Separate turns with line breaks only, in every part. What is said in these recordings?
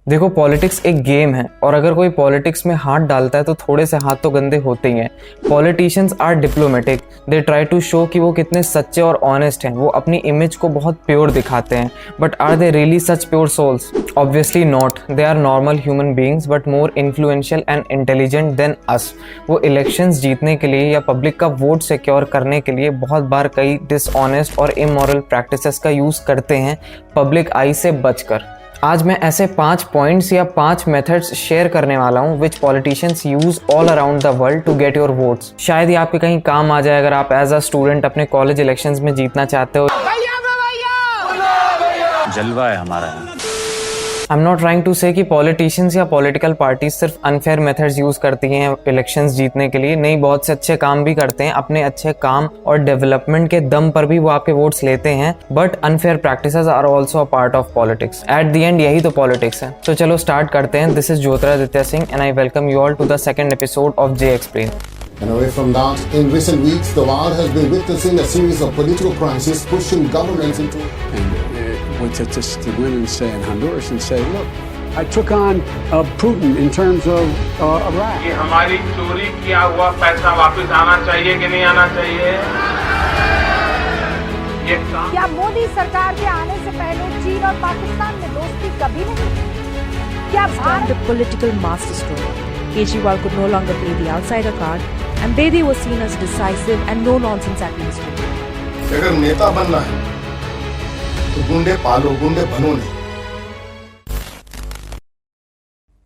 देखो, पॉलिटिक्स एक गेम है और अगर कोई पॉलिटिक्स में हाथ डालता है तो थोड़े से हाथ तो गंदे होते ही हैं। Politicians are diplomatic, they try to show कि वो कितने सच्चे और ऑनेस्ट हैं। वो अपनी इमेज को बहुत प्योर दिखाते हैं, but are they really such pure souls? Obviously not. They are normal human beings but more influential and intelligent than us. वो इलेक्शंस जीतने के लिए या पब्लिक का वोट सिक्योर करने के लिए बहुत बार कई डिसऑनेस्ट और इमोरल प्रैक्टिसेस का यूज करते हैं, पब्लिक आई से बचकर। आज मैं ऐसे 5 पॉइंट्स या 5 मेथड्स शेयर करने वाला हूँ which politicians use all around the world to get your votes. शायद ये आपके कहीं काम आ जाए अगर आप एज अ स्टूडेंट अपने कॉलेज इलेक्शंस में जीतना चाहते हो।
जलवा है हमारा।
I am not trying to say कि पॉलिटिशियंस या पॉलिटिकल पार्टीज सिर्फ अनफेयर मेथड्स यूज करती हैं इलेक्शंस जीतने के लिए। नहीं, बहुत से अच्छे काम भी करते हैं। अपने अच्छे काम और डेवलपमेंट के दम पर भी वो आपके वोट्स लेते हैं, but unfair practices are also a part of politics. At the end यही तो पॉलिटिक्स है। तो चलो स्टार्ट करते हैं। This is Jyotiraditya Singh and I welcome you all to the second episode of J explain.
And away from that, in recent weeks, the world has been witnessing a series of political crises pushing governments into...
And to go in and say in Honduras and say, look, I took on Putin in terms of Iraq.
कि हमारी चोरी किया हुआ पैसा वापस आना चाहिए कि नहीं आना चाहिए? ये
क्या मोदी सरकार के आने से पहले चीन और पाकिस्तान में दोस्ती कभी नहीं? क्या Bharat
the political master stroke? Kejriwal could no longer play the outsider card, and Bedi was seen as decisive and no-nonsense administrator.
अगर नेता बनना है तो गुंडे पालो, गुंडे बनो नहीं।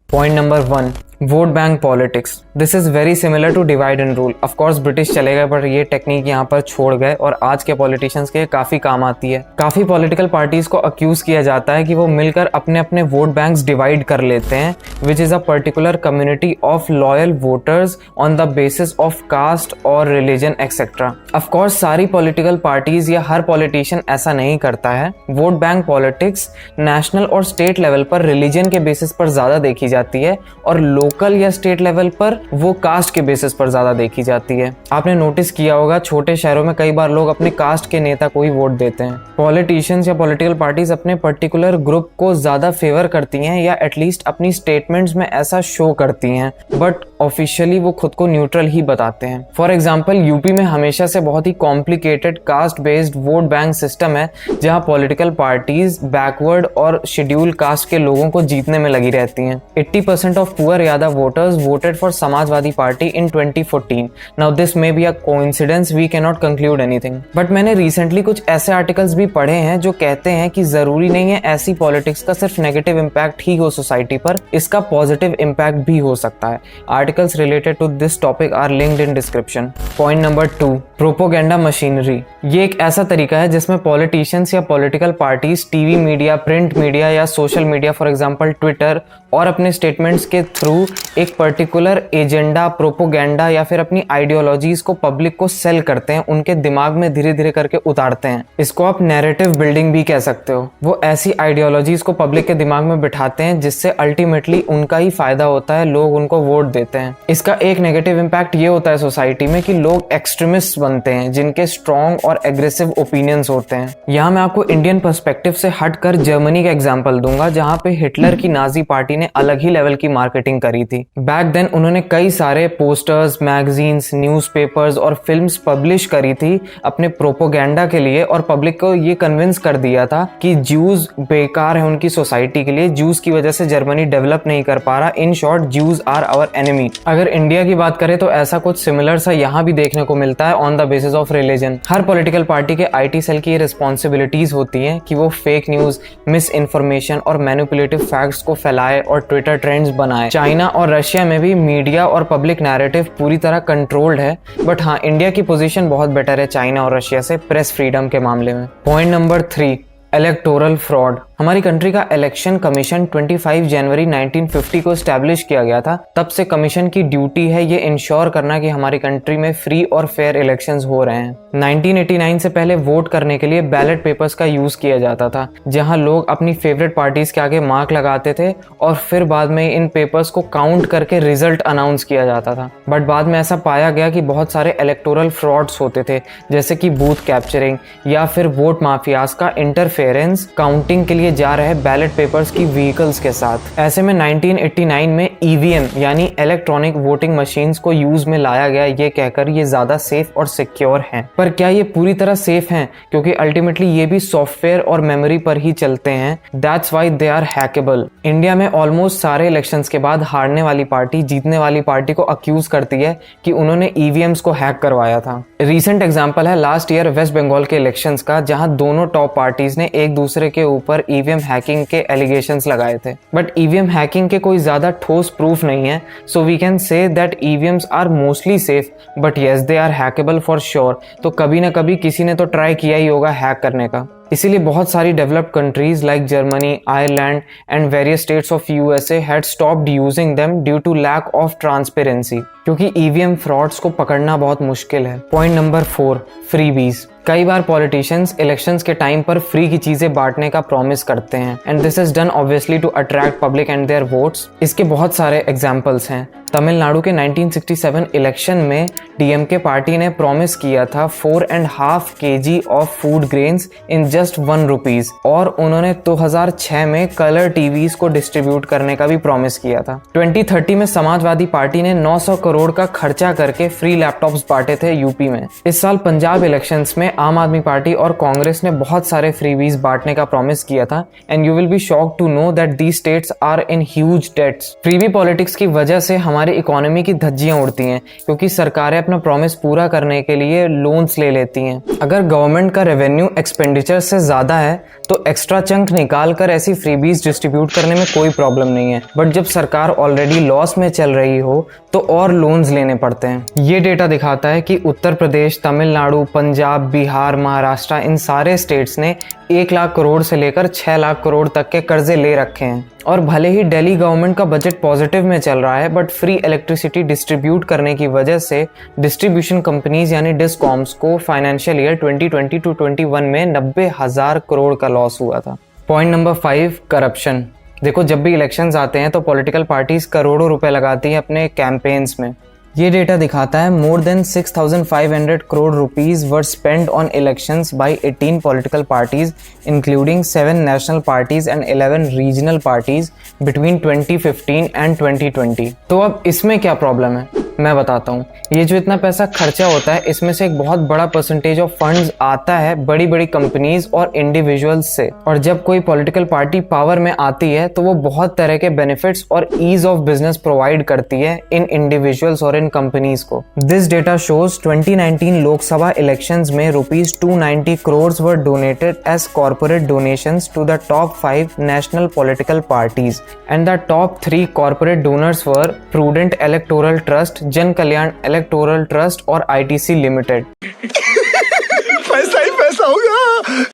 Point number 1, vote bank politics. This is very similar to divide and rule. Of course British चले गए पर ये टेक्निक यहाँ पर छोड़ गए और आज के पॉलिटिशियंस के काफी काम आती है। काफी पॉलिटिकल पार्टीज को अक्यूज किया जाता है कि वो मिलकर अपने अपने वोट बैंक्स डिवाइड कर लेते हैं, which is a particular community of loyal voters on the basis of caste और रिलीजन एक्सेट्रा। ऑफ कोर्स सारी पॉलिटिकल पार्टीज या हर पॉलिटिशियन ऐसा नहीं करता है। वोट बैंक पॉलिटिक्स नेशनल और स्टेट लेवल पर रिलीजन के बेसिस पर ज्यादा देखी जाती है और लोकल या स्टेट लेवल पर वो कास्ट के बेसिस पर ज्यादा देखी जाती है। आपने नोटिस किया होगा छोटे शहरों में कई बार लोग अपने कास्ट के नेता को ही वोट देते हैं। पॉलिटिशियंस या पॉलिटिकल पार्टीज अपने पर्टिकुलर ग्रुप को ज्यादा फेवर करती हैं या एटलीस्ट अपनी स्टेटमेंट्स में ऐसा शो करती हैं, बट ऑफिशियली वो खुद को न्यूट्रल ही बताते हैं। फॉर एग्जाम्पल यूपी में हमेशा से बहुत ही complicated caste based vote bank system है, जहां पॉलिटिकल पार्टीज बैकवर्ड और शेड्यूल कास्ट के लोगों को जीतने में लगी रहती हैं। 80% of poor Yadav voters voted for Samajwadi Party in 2014. Now this may be a coincidence, we cannot conclude anything. But मैंने recently कुछ ऐसे आर्टिकल्स भी पढ़े हैं जो कहते हैं कि जरूरी नहीं है ऐसी पॉलिटिक्स का सिर्फ नेगेटिव इम्पैक्ट ही हो सोसाइटी पर, इसका पॉजिटिव इम्पैक्ट भी हो सकता है। Articles related to this topic are linked in description. Point number 2, propaganda machinery. ये एक ऐसा तरीका है जिसमें पॉलिटिशियंस या political parties TV media, print media या social media for example Twitter और अपने स्टेटमेंट्स के थ्रू एक पर्टिकुलर एजेंडा, प्रोपोगेंडा या फिर अपनी आइडियोलॉजीज को पब्लिक को सेल करते हैं, उनके दिमाग में धीरे धीरे करके उतारते हैं। इसको आप नैरेटिव बिल्डिंग भी कह सकते हो। वो ऐसी आइडियोलॉजीज को पब्लिक के दिमाग में बिठाते हैं जिससे अल्टीमेटली उनका ही फायदा होता है, लोग उनको वोट देते हैं। इसका एक नेगेटिव इम्पैक्ट ये होता है सोसाइटी में कि लोग एक्सट्रीमिस्ट बनते हैं जिनके स्ट्रॉन्ग और एग्रेसिव ओपिनियंस होते हैं। यहाँ मैं आपको इंडियन पर्सपेक्टिव से हटकर जर्मनी का एग्जांपल दूंगा, जहाँ पे हिटलर की नाजी पार्टी ने अलग ही लेवल की मार्केटिंग करी थी। बैक देन उन्होंने कई सारे पोस्टर्स, मैगजीन्स, न्यूज़पेपर्स और फिल्म्स पब्लिश करी थी अपने प्रोपोगेंडा के लिए और पब्लिक को ये कन्विंस कर दिया था कि ज्यूज बेकार है उनकी सोसाइटी के लिए, ज्यूज की वजह से जर्मनी डेवलप नहीं कर पा रहा। In short, Jews are our enemy. अगर इंडिया की बात करें तो ऐसा कुछ सिमिलर सा यहाँ भी देखने को मिलता है on the basis of religion. Her political party के IT सेल की ये रिस्पॉन्सिबिलिटीज होती हैं कि वो फेक न्यूज, मिस इन्फॉर्मेशन और मैनिपुलेटिव फैक्ट्स को फैलाए और ट्विटर ट्रेंड्स बनाए। चाइना और रशिया में भी मीडिया और पब्लिक नैरेटिव पूरी तरह कंट्रोल्ड है, बट हाँ, इंडिया की पोजीशन बहुत बेटर है चाइना और रशिया से प्रेस फ्रीडम के मामले में। Point number 3, electoral fraud. हमारी कंट्री का इलेक्शन कमीशन 25 जनवरी 1950 को एस्टैब्लिश किया गया था। तब से कमीशन की ड्यूटी है ये इंश्योर करना कि हमारी कंट्री में फ्री और फेयर इलेक्शंस हो रहे हैं। 1989 से पहले वोट करने के लिए बैलेट पेपर्स का यूज किया जाता था, जहां लोग अपनी फेवरेट पार्टीज के आगे मार्क लगाते थे और फिर बाद में इन पेपर्स को काउंट करके रिजल्ट अनाउंस किया जाता था। बट बाद में ऐसा पाया गया कि बहुत सारे इलेक्टोरल फ्रॉड्स होते थे, जैसे कि बूथ कैप्चरिंग या फिर वोट माफियाज का इंटरफेरेंस काउंटिंग के लिए किए जा रहे बैलेट पेपर्स की व्हीकल्स के साथ। ऐसे में 1989 में ईवीएम यानी इलेक्ट्रॉनिक वोटिंग मशीन्स को यूज में लाया गया ये कहकर ये ज्यादा सेफ और सिक्योर हैं। पर क्या ये पूरी तरह सेफ हैं? क्योंकि अल्टीमेटली ये भी सॉफ्टवेयर और मेमोरी पर ही चलते हैं। That's why they are hackable. India में ऑलमोस्ट सारे इलेक्शंस के बाद हारने वाली पार्टी जीतने वाली पार्टी को अक्यूज करती है कि उन्होंने ईवीएम्स को हैक करवाया था। रीसेंट एग्जांपल है लास्ट ईयर वेस्ट बंगाल के इलेक्शंस का, जहां दोनों टॉप पार्टीज ने एक दूसरे के ऊपर ईवीएम हैकिंग के एलिगेशंस लगाए थे। बट ईवीएम हैकिंग के कोई ज्यादा ठोस प्रूफ नहीं है, so we can say that EVMs are mostly safe, but yes they are hackable for sure. तो कभी ना कभी किसी ने तो ट्राई किया ही होगा हैक करने का। इसीलिए बहुत सारी developed countries like Germany, Ireland and various states of USA had stopped using them due to lack of transparency, क्योंकि ईवीएम फ्रॉड्स को पकड़ना बहुत मुश्किल है। Point number 4, freebies. कई बार पॉलिटिशियंस इलेक्शंस के टाइम पर फ्री की चीजें बांटने का प्रॉमिस करते हैं and this is done obviously to attract public and their votes. इसके बहुत सारे एग्जांपल्स हैं। तमिलनाडु के 1967 इलेक्शन में डीएमके पार्टी ने प्रॉमिस किया था 4.5 kg of food grains in just 1 rupees, और उन्होंने 2006 में कलर टीवीज को डिस्ट्रीब्यूट करने का भी प्रॉमिस किया था। 2030 में समाजवादी पार्टी ने 900 करोड़ का खर्चा करके फ्री लैपटॉप्स बांटे थे यूपी में। इस साल पंजाब इलेक्शंस में आम आदमी पार्टी और कांग्रेस ने बहुत सारे फ्रीबीज बांटने का प्रॉमिस किया था and you will be shocked to know that these states are in huge debts. Freebie politics की वजह से हमारी इकोनॉमी की धज्जियां उड़ती हैं, क्योंकि सरकारें अपना प्रॉमिस पूरा करने के लिए लोन्स ले लेती हैं। अगर गवर्नमेंट का रेवेन्यू एक्सपेंडिचर से ज्यादा है तो एक्स्ट्रा चंक निकाल कर ऐसी फ्रीबीज डिस्ट्रीब्यूट करने में कोई प्रॉब्लम नहीं है, बट जब सरकार ऑलरेडी लॉस में चल रही हो तो और लोन्स लेने पड़ते हैं। ये डेटा दिखाता है कि उत्तर प्रदेश, तमिलनाडु, पंजाब, बिहार, महाराष्ट्र, इन सारे स्टेट्स ने 1 लाख करोड़ से लेकर 6 लाख करोड़ तक के कर्जे ले रखे हैं। और भले ही दिल्ली गवर्नमेंट का बजट पॉजिटिव में चल रहा है, बट फ्री इलेक्ट्रिसिटी डिस्ट्रीब्यूट करने की वजह से डिस्ट्रीब्यूशन कंपनीज यानी डिस्कॉम्स को फाइनेंशियल ईयर 2020 टू 21 में 90,000 करोड़ का लॉस हुआ था। Point number 5, corruption. देखो, जब भी इलेक्शंस आते हैं तो पॉलिटिकल पार्टीज करोड़ों रुपए लगाती हैं अपने कैंपेन्स में। ये डेटा दिखाता है more than 6,500 crore rupees were spent on elections by 18 political parties including 7 national parties and 11 regional parties between 2015 and 2020। तो अब इसमें क्या प्रॉब्लम है मैं बताता हूँ। ये जो इतना पैसा खर्चा होता है, इसमें से एक बहुत बड़ा परसेंटेज ऑफ फंड्स आता है बड़ी बड़ी कंपनीज और इंडिविजुअल्स से, और जब कोई पॉलिटिकल पार्टी पावर में आती है तो वो बहुत तरह के बेनिफिट्स और ईज ऑफ बिजनेस प्रोवाइड करती है इन इंडिविजुअल्स और इन कंपनीज को। This data shows 2019 Lok Sabha elections में ₹290 crore were donated as corporate donations to the top 5 national political parties and the top 3 corporate donors were prudent electoral trust, Jan Kalyan electoral trust और ITC limited.
पैसा ही पैसा होगा।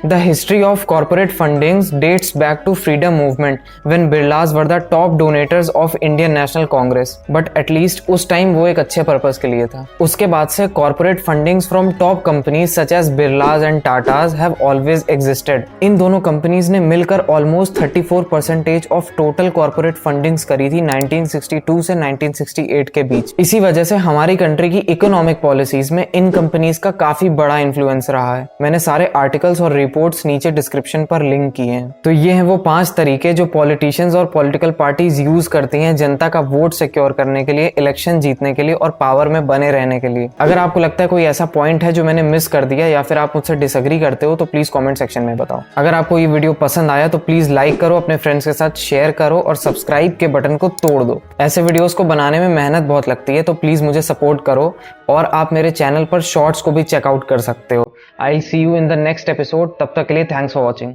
The history of corporate fundings dates back to freedom movement when Birlas were the top donators of Indian National Congress. But at least उस time वो एक अच्छे purpose के लिए था। उसके बाद से corporate fundings from top companies such as Birlas and Tatas have always existed. इन दोनों कंपनीज ने मिलकर almost 34% of total corporate fundings करी थी 1962 से 1968 के बीच। इसी वजह से हमारी कंट्री की इकोनॉमिक पॉलिसीज में इन कंपनीज का काफी बड़ा इन्फ्लुएंस रहा है। मैंने सारे आर्टिकल्स और रिपोर्ट्स नीचे डिस्क्रिप्शन पर लिंक किए हैं। तो ये हैं वो 5 तरीके जो पॉलिटिशियंस और पॉलिटिकल पार्टीज यूज करती हैं जनता का वोट सिक्योर करने के लिए, इलेक्शन जीतने के लिए और पावर में बने रहने के लिए। अगर आपको लगता है कोई ऐसा पॉइंट है जो मैंने मिस कर दिया या फिर आप मुझसे डिसएग्री करते हो तो प्लीज कमेंट सेक्शन में बताओ। अगर आपको ये वीडियो पसंद आया तो प्लीज लाइक करो, अपने फ्रेंड्स के साथ शेयर करो और सब्सक्राइब के बटन को तोड़ दो। ऐसे वीडियोस को बनाने में मेहनत बहुत लगती है, तो प्लीज मुझे सपोर्ट करो और आप मेरे चैनल पर शॉर्ट्स को भी चेकआउट कर सकते हो। I see you in the next episode. तब तक के लिए थैंक्स फॉर वॉचिंग।